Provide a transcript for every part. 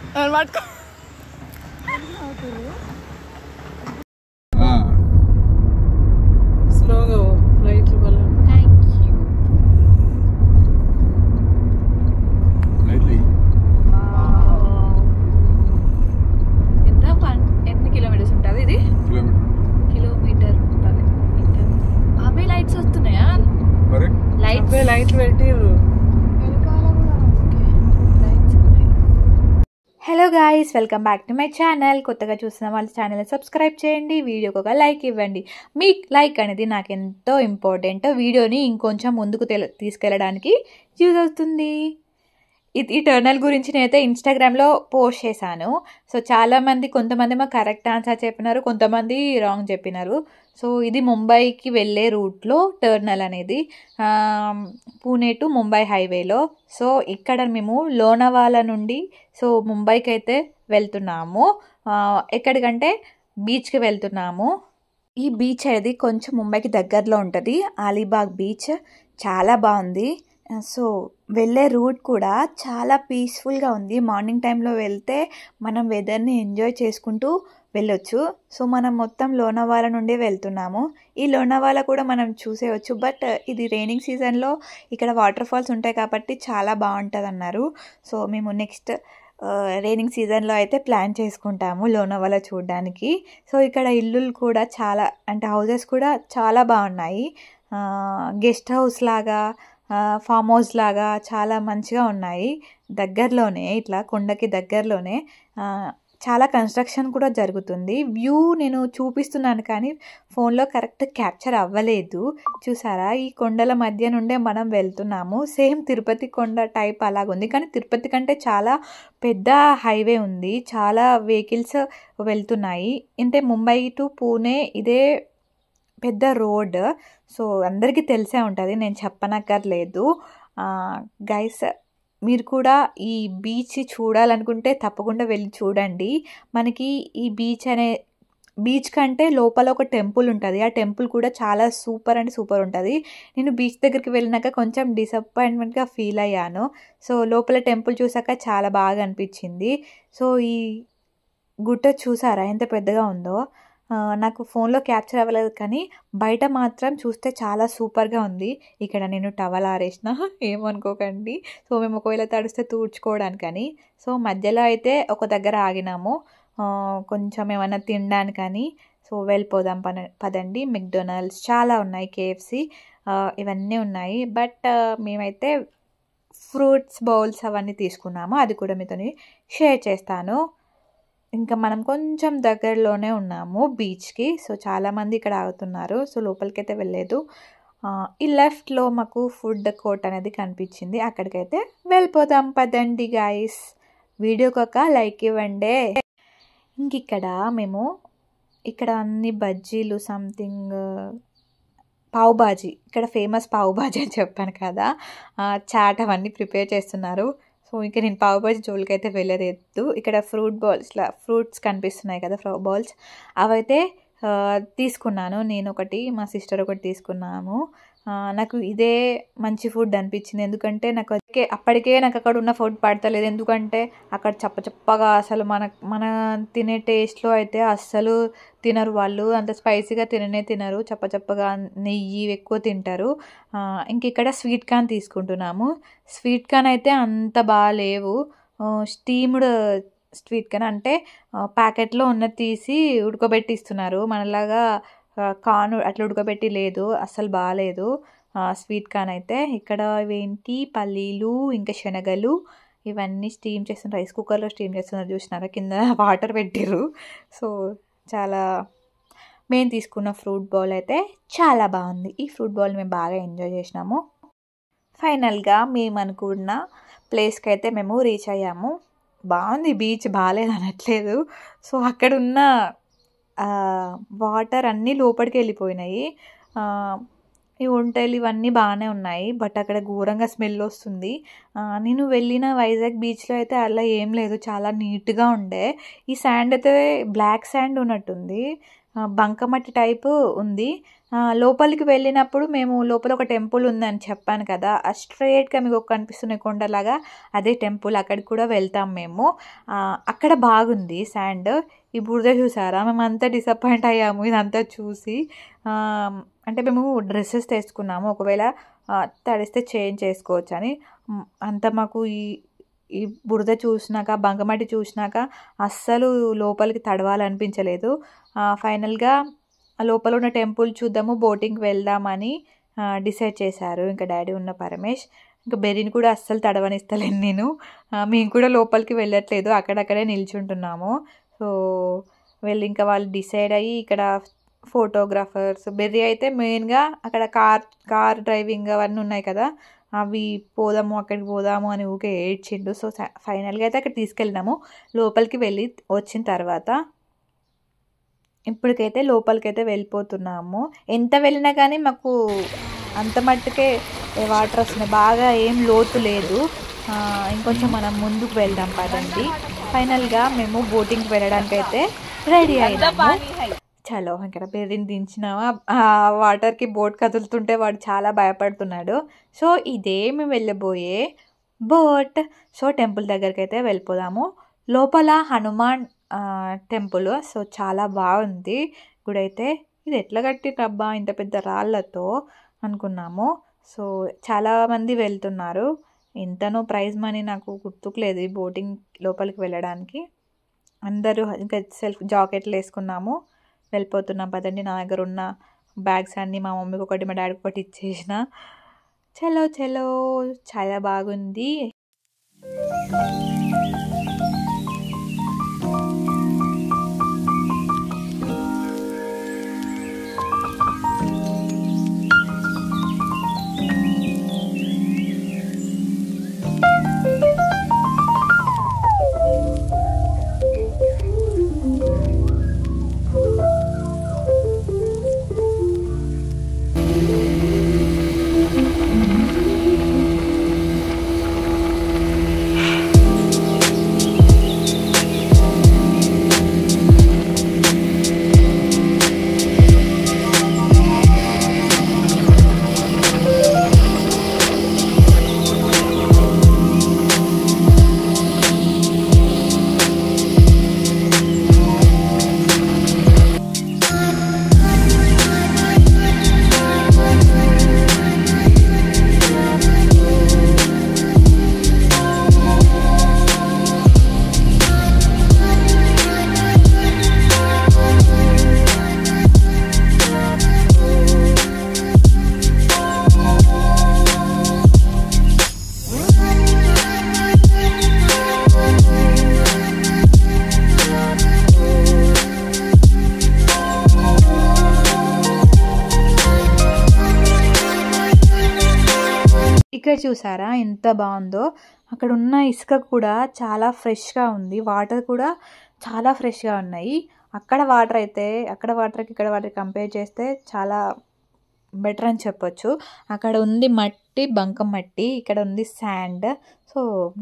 స్లోగా లైట్లు వల్ల ఎంత ఎన్ని కిలోమీటర్స్ ఉంటుంది ఇది? కిలోమీటర్ ఉంటుంది. అవే లైట్స్ వస్తున్నాయా? లైట్లు పెట్టిర్రు. Hello guys, welcome back to my channel. కొత్తగా చూసిన వాళ్ళ ఛానల్ని సబ్స్క్రైబ్ చేయండి, వీడియోకి ఒక లైక్ ఇవ్వండి. మీ లైక్ అనేది నాకు ఎంతో ఇంపార్టెంట్. వీడియోని ఇంకొంచెం ముందుకు తీసుకెళ్ళడానికి యూజ్ అవుతుంది. ఈ టర్నల్ గురించి నేనైతే ఇన్స్టాగ్రామ్లో పోస్ట్ చేశాను. సో చాలామంది, కొంతమంది మాకు కరెక్ట్ ఆన్సర్ చెప్పినారు, కొంతమంది రాంగ్ చెప్పినారు. సో ఇది ముంబైకి వెళ్ళే రూట్లో టర్నల్ అనేది, పూణే టు ముంబై హైవేలో. సో ఇక్కడ మేము లోనావాలా నుండి ముంబైకి అయితే వెళ్తున్నాము. ఎక్కడికంటే బీచ్కి వెళ్తున్నాము. ఈ బీచ్ అనేది కొంచెం ముంబైకి దగ్గరలో ఉంటుంది. అలీబాగ్ బీచ్ చాలా బాగుంది. సో వెళ్ళే రూట్ కూడా చాలా పీస్ఫుల్గా ఉంది. మార్నింగ్ టైంలో వెళ్తే మనం వెదర్ని ఎంజాయ్ చేసుకుంటూ వెళ్ళొచ్చు. సో మనం మొత్తం లోనావాలా నుండి వెళ్తున్నాము. ఈ లోనావాలా కూడా మనం చూసేయచ్చు, బట్ ఇది రైనింగ్ సీజన్లో ఇక్కడ వాటర్ ఫాల్స్ ఉంటాయి కాబట్టి చాలా బాగుంటుంది అన్నారు. సో మేము నెక్స్ట్ రైనింగ్ సీజన్లో అయితే ప్లాన్ చేసుకుంటాము లోనావాలా చూడడానికి. సో ఇక్కడ ఇల్లులు కూడా చాలా, అంటే హౌసెస్ కూడా చాలా బాగున్నాయి. గెస్ట్ హౌస్ లాగా, ఫామ్ హౌస్ లాగా చాలా మంచిగా ఉన్నాయి. దగ్గరలోనే, ఇట్లా కొండకి దగ్గరలోనే చాలా కన్స్ట్రక్షన్ కూడా జరుగుతుంది. వ్యూ నేను చూపిస్తున్నాను కానీ ఫోన్లో కరెక్ట్ క్యాప్చర్ అవ్వలేదు. చూసారా, ఈ కొండల మధ్య నుండే మనం వెళ్తున్నాము. సేమ్ తిరుపతి కొండ టైప్ అలాగుంది, కానీ తిరుపతి కంటే చాలా పెద్ద హైవే ఉంది, చాలా వెహికల్స్ వెళ్తున్నాయి. అంటే ముంబై టు పూణే ఇదే పెద్ద రోడ్. సో అందరికీ తెలిసే ఉంటుంది, నేను చెప్పనక్కర్లేదు. గైస్, మీరు కూడా ఈ బీచ్ చూడాలనుకుంటే తప్పకుండా వెళ్ళి చూడండి. మనకి ఈ బీచ్ కంటే లోపల ఒక టెంపుల్ ఉంటుంది. ఆ టెంపుల్ కూడా చాలా సూపర్ అంటే సూపర్ ఉంటుంది. నేను బీచ్ దగ్గరికి వెళ్ళినాక కొంచెం డిసప్పాయింట్మెంట్గా ఫీల్ అయ్యాను. సో లోపల టెంపుల్ చూసాక చాలా బాగా అనిపించింది. సో ఈ గుట్ట చూసారా ఎంత పెద్దగా ఉందో? నాకు ఫోన్లో క్యాప్చర్ అవ్వలేదు కానీ బయట మాత్రం చూస్తే చాలా సూపర్గా ఉంది. ఇక్కడ నేను టవల్ ఆరేసిన, ఏమనుకోకండి. సో మేము ఒకవేళ తడిస్తే తుడుచుకోవడానికని. సో మధ్యలో అయితే ఒక దగ్గర ఆగినాము కొంచెం ఏమైనా తినడానికని. సో వెళ్ళిపోదాం పదండి. మెక్డొనాల్డ్స్ చాలా ఉన్నాయి, కేఎఫ్సి ఇవన్నీ ఉన్నాయి. బట్ మేమైతే ఫ్రూట్స్ బౌల్స్ అవన్నీ తీసుకున్నాము, అది కూడా మీతో షేర్ చేస్తాను. ఇంకా మనం కొంచెం దగ్గరలోనే ఉన్నాము బీచ్కి. సో చాలామంది ఇక్కడ ఆగుతున్నారు. సో లోపలికైతే వెళ్ళలేదు. ఈ లెఫ్ట్లో మాకు ఫుడ్ కోర్ట్ అనేది కనిపించింది, అక్కడికైతే వెళ్ళిపోతాం పదండి గాయస్. వీడియోకి ఒక లైక్ ఇవ్వండి. ఇంక మేము ఇక్కడ అన్ని బజ్జీలు, సంథింగ్ పావ్ బాజీ, ఇక్కడ ఫేమస్ పావ్ బాజీ అని చెప్పాను కదా, చాట్ అవన్నీ ప్రిపేర్ చేస్తున్నారు. సో ఇంకా నేను పావ్ బాజీ జోలికి అయితే వెళ్ళలేదు. ఇక్కడ ఫ్రూట్స్ కనిపిస్తున్నాయి కదా, బౌల్స్, అవైతే తీసుకున్నాను. నేను ఒకటి, మా సిస్టర్ ఒకటి తీసుకున్నాము. నాకు ఇదే మంచి ఫుడ్ అనిపించింది, ఎందుకంటే అప్పటికే నాకు అక్కడ ఉన్న ఫుడ్ పడతలేదు. ఎందుకంటే అక్కడ చప్పగా అసలు మన తినే టేస్ట్లో అయితే అస్సలు తినరు వాళ్ళు, అంత స్పైసీగా తినరు, చప్పగా నెయ్యి ఎక్కువ తింటారు. ఇంక ఇక్కడ స్వీట్ కార్న్ తీసుకుంటున్నాము. స్వీట్ కార్న్ అయితే అంత బాగాలేవు. స్టీమ్డ్ స్వీట్ కార్న్ అంటే ప్యాకెట్లో ఉన్నది తీసి ఉడకబెట్టి ఇస్తున్నారు, మనలాగా కార్న్ అట్లా ఉడకబెట్టి లేదు, అస్సలు బాగాలేదు స్వీట్ కార్న్ అయితే. ఇక్కడ ఇవేంటి పల్లీలు, ఇంకా శనగలు, ఇవన్నీ స్టీమ్ చేస్తున్నారు, రైస్ కుక్కర్లో స్టీమ్ చేస్తున్నారు. చూసినారా, కింద వాటర్ పెట్టిర్రు. సో చాలా, మేము తీసుకున్న ఫ్రూట్ బౌల్ అయితే చాలా బాగుంది. ఈ ఫ్రూట్ బౌల్ మేము బాగా ఎంజాయ్ చేసినాము. ఫైనల్గా మేము అనుకున్న ప్లేస్కి అయితే మేము రీచ్ అయ్యాము. బాగుంది బీచ్, బాగాలేదు అనట్లేదు. సో అక్కడ ఉన్న వాటర్ అన్నీ లోపలికి వెళ్ళిపోయినాయి. ఈ ఒంటెలు ఇవన్నీ బాగానే ఉన్నాయి, బట్ అక్కడ ఘోరంగా స్మెల్ వస్తుంది. నేను వెళ్ళిన వైజాగ్ బీచ్లో అయితే అలా ఏం లేదు, చాలా నీట్గా ఉండే. ఈ శాండ్ అయితే బ్లాక్ శాండ్ ఉన్నట్టుంది. బంకమట్టి టైపు ఉంది. లోపలికి వెళ్ళినప్పుడు మేము లోపల ఒక టెంపుల్ ఉందని చెప్పాను కదా, స్ట్రైట్గా మీకు కనిపిస్తున్న కొండలాగా అదే టెంపుల్. అక్కడికి కూడా వెళ్తాం మేము. అక్కడ బాగుంది శాండ్. ఈ బురద చూసారా, మేము అంతా డిసప్పాయింట్ అయ్యాము ఇదంతా చూసి. అంటే మేము డ్రెస్సెస్ తెచ్చుకున్నాము, ఒకవేళ తడిస్తే చేంజ్ చేసుకోవచ్చు అని. అంత మాకు ఈ బురద చూసినాక, బంకమట్టి చూసినాక అస్సలు లోపలికి తడవాలనిపించలేదు. ఫైనల్గా లోపల ఉన్న టెంపుల్ చూద్దాము, బోటింగ్కి వెళ్దామని డిసైడ్ చేశారు ఇంకా డాడీ ఉన్న పరమేష్. ఇంకా బెర్రీని కూడా అస్సలు తడవనిస్తలేను నేను. మేము కూడా లోపలికి వెళ్ళట్లేదు, అక్కడక్కడే నిల్చుంటున్నాము. సో వెళ్ళి ఇంకా వాళ్ళు డిసైడ్ అయ్యి ఇక్కడ ఫోటోగ్రాఫర్స్, బెర్రీ అయితే మెయిన్గా అక్కడ కార్ డ్రైవింగ్ అవన్నీ ఉన్నాయి కదా, అవి పోదాము అక్కడికి పోదాము అని ఊకే ఏడ్చిండు. సో ఫైనల్గా అయితే అక్కడ తీసుకెళ్ళినాము. లోపలికి వెళ్ళి వచ్చిన తర్వాత ఇప్పటికైతే లోపలికైతే వెళ్ళిపోతున్నాము. ఎంత వెళ్ళినా కానీ మాకు అంత మట్టుకే వాటర్ వస్తున్నాయి, బాగా ఏం లోతు లేదు. ఇంకొంచెం మనం ముందుకు వెళ్దాం పదండి. ఫైనల్గా మేము బోటింగ్కి వెళ్ళడానికి అయితే రెడీ అయినాము. చలో ఇక్కడ బెర్రీని దించినామా, వాటర్కి బోట్ కదులుతుంటే వాడు చాలా భయపడుతున్నాడు. సో ఇదే మేము వెళ్ళబోయే బోట్. సో టెంపుల్ దగ్గరికి అయితే వెళ్ళిపోదాము. లోపల హనుమాన్ టెంపుల్. సో చాలా బాగుంది గుడి అయితే. ఇది ఎట్లా కట్టిరబ్బా ఇంత పెద్ద రాళ్ళతో అనుకున్నాము. సో చాలామంది వెళ్తున్నారు. ఎంతనో ప్రైజ్ మనీ నాకు గుర్తుకులేదు ఈ బోటింగ్ లోపలికి వెళ్ళడానికి. అందరూ ఇంకా సెల్ఫ్ జాకెట్లు వేసుకున్నాము, వెళ్ళిపోతున్నాం పదండి. నా దగ్గర ఉన్న బ్యాగ్స్ అన్నీ మా మమ్మీకి ఒకటి, మా డాడీకి ఒకటి ఇచ్చేసిన. చలో చలో, చాలా బాగుంది. ఇక్కడ చూసారా ఎంత బాగుందో. అక్కడ ఉన్న ఇసుక కూడా చాలా ఫ్రెష్గా ఉంది, వాటర్ కూడా చాలా ఫ్రెష్గా ఉన్నాయి. అక్కడ వాటర్కి ఇక్కడ వాటర్ కంపేర్ చేస్తే చాలా బెటర్ అని చెప్పొచ్చు. అక్కడ ఉంది మట్టి, బంకం మట్టి, ఇక్కడ ఉంది శాండ్. సో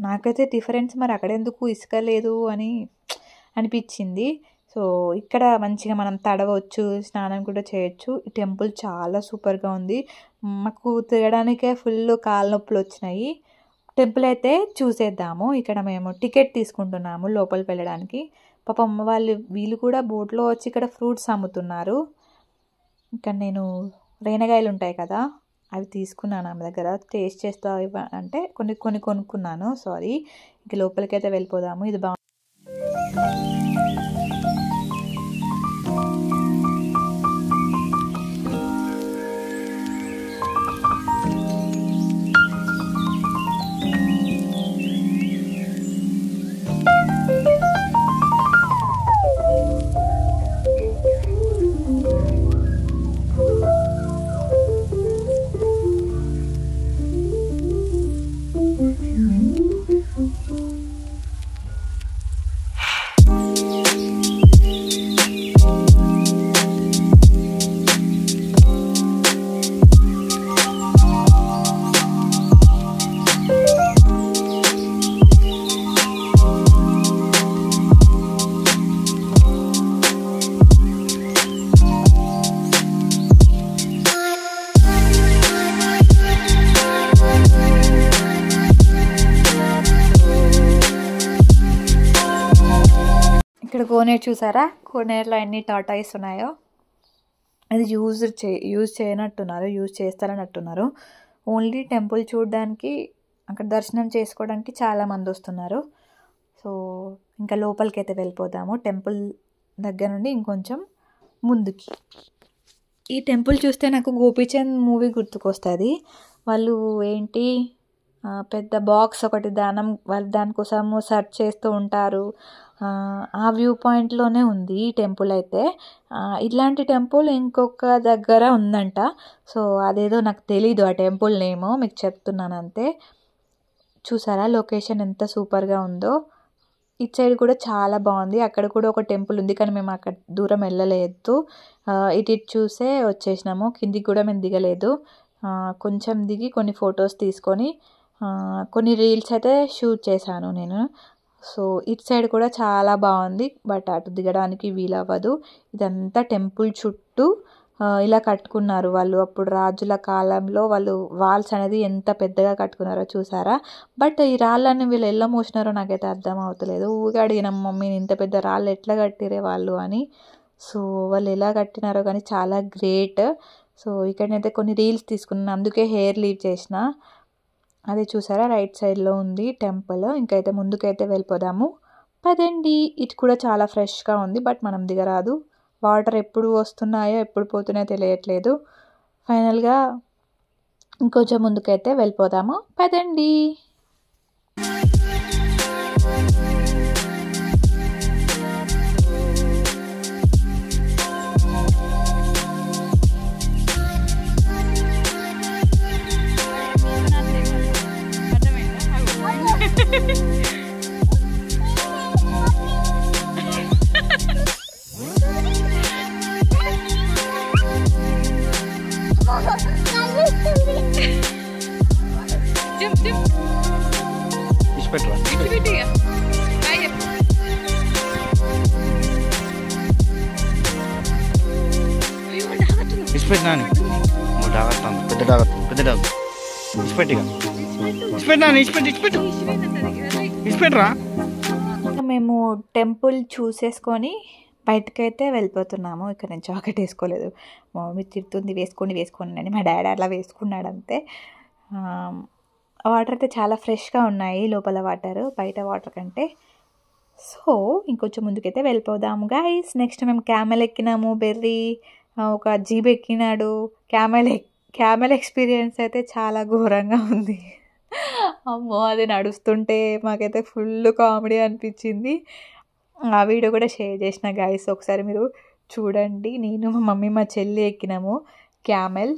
నాకైతే డిఫరెన్స్ మరి అక్కడ ఎందుకు ఇసుక లేదు అని అనిపించింది. సో ఇక్కడ మంచిగా మనం తడవచ్చు, స్నానం కూడా చేయొచ్చు. ఈ టెంపుల్ చాలా సూపర్గా ఉంది. మాకు తిరగడానికే ఫుల్ కాళ్ళ నొప్పులు వచ్చినాయి. టెంపుల్ అయితే చూసేద్దాము. ఇక్కడ మేము టికెట్ తీసుకుంటున్నాము లోపలికి వెళ్ళడానికి. పాపం వీళ్ళు కూడా బోట్లో వచ్చి ఇక్కడ ఫ్రూట్స్ అమ్ముతున్నారు. ఇక్కడ నేను రేనగాయలు ఉంటాయి కదా, అవి తీసుకున్నాను ఆమె దగ్గర. టేస్ట్ చేస్తా అంటే కొన్ని కొనుక్కున్నాను. సారీ, ఇక లోపలికి అయితే వెళ్ళిపోదాము. ఇది బాగుంది. ఇక్కడ కోనేరు చూసారా, కోనేరులో ఎన్ని టాటాయిస్ ఉన్నాయో. అది యూజ్ చేయనట్టున్నారు, యూజ్ చేస్తారనట్టున్నారు. ఓన్లీ టెంపుల్ చూడడానికి, అక్కడ దర్శనం చేసుకోవడానికి చాలామంది వస్తున్నారు. సో ఇంకా లోపలికి అయితే వెళ్ళిపోదాము. టెంపుల్ దగ్గర నుండి ఇంకొంచెం ముందుకి. ఈ టెంపుల్ చూస్తే నాకు గోపీచంద్ మూవీ గుర్తుకొస్తుంది. వాళ్ళు ఏంటి పెద్ద బాక్స్ ఒకటి వాళ్ళు దానికోసము సెర్చ్ చేస్తూ ఉంటారు. ఆ వ్యూ పాయింట్లోనే ఉంది ఈ టెంపుల్ అయితే. ఇట్లాంటి టెంపుల్ ఇంకొక దగ్గర ఉందంట. సో అదేదో నాకు తెలీదు ఆ టెంపుల్ నేమో, మీకు చెప్తున్నాను అంతే. చూసారా లొకేషన్ ఎంత సూపర్గా ఉందో. ఇటు సైడ్ కూడా చాలా బాగుంది. అక్కడ కూడా ఒక టెంపుల్ ఉంది, కానీ మేము అక్కడ దూరం వెళ్ళలేదు. ఇటు చూసే వచ్చేసినాము. కిందికి కూడా మేము దిగలేదు. కొంచెం దిగి కొన్ని ఫొటోస్ తీసుకొని కొన్ని రీల్స్ అయితే షూట్ చేశాను నేను. సో ఇటు సైడ్ కూడా చాలా బాగుంది, బట్ అటు దిగడానికి వీలవ్వదు. ఇదంతా టెంపుల్ చుట్టూ ఇలా కట్టుకున్నారు వాళ్ళు. అప్పుడు రాజుల కాలంలో వాళ్ళు వాల్స్ అనేది ఎంత పెద్దగా కట్టుకున్నారో చూసారా. బట్ ఈ రాళ్ళని వీళ్ళు ఎలా మోసినారో నాకైతే అర్థం అవుతలేదు. ఊగా అడిగిన మమ్మీని, ఇంత పెద్ద రాళ్ళు ఎట్లా కట్టిరే వాళ్ళు అని. సో వాళ్ళు ఎలా కట్టినారో కానీ చాలా గ్రేట్. సో ఇక్కడనైతే కొన్ని రీల్స్ తీసుకున్నాను, అందుకే హెయిర్ లీవ్ చేసిన. అదే చూసారా రైట్ సైడ్లో ఉంది టెంపుల్. ఇంకైతే ముందుకైతే వెళ్ళిపోదాము పదండి. ఇటు కూడా చాలా ఫ్రెష్గా ఉంది, బట్ మనం దిగరాదు. వాటర్ ఎప్పుడు వస్తున్నాయో ఎప్పుడు పోతున్నాయో తెలియట్లేదు. ఫైనల్గా ఇంకొంచెం ముందుకైతే వెళ్ళిపోదాము పదండి. మేము టెంపుల్ చూసేసుకొని బయటకైతే వెళ్ళిపోతున్నాము. ఇక్కడ నేను జాకెట్ వేసుకోలేదు, మా మమ్మీ తిడుతుంది వేసుకోండి అని. మా డాడీ అలా వేసుకున్నాడు అంతే. వాటర్ అయితే చాలా ఫ్రెష్గా ఉన్నాయి లోపల వాటర్, బయట వాటర్ కంటే. సో ఇంకొంచెం ముందుకైతే వెళ్ళిపోదాము గైస్. నెక్స్ట్ మేము క్యామెల్ ఎక్కినాము, బెర్రీ ఒక జీప్ ఎక్కినాడు. క్యామెల్ ఎక్స్పీరియన్స్ అయితే చాలా ఘోరంగా ఉంది. అమ్మో అది నడుస్తుంటే మాకైతే ఫుల్ కామెడీ అనిపించింది. ఆ వీడియో కూడా షేర్ చేసిన గైస్, ఒకసారి మీరు చూడండి. నేను మా మమ్మీ మా చెల్లి ఎక్కినాము క్యామెల్.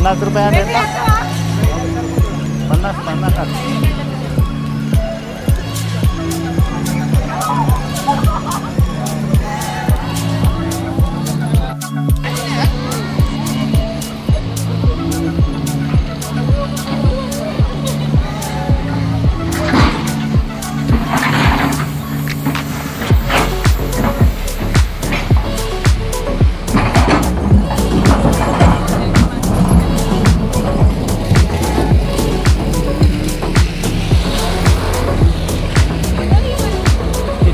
₹50 देता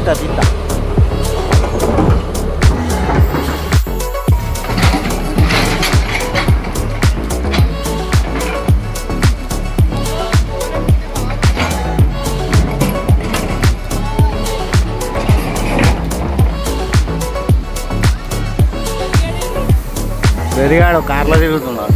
50 tinta. వెరిగాడు కార్లో తిరుగుతున్నాడు.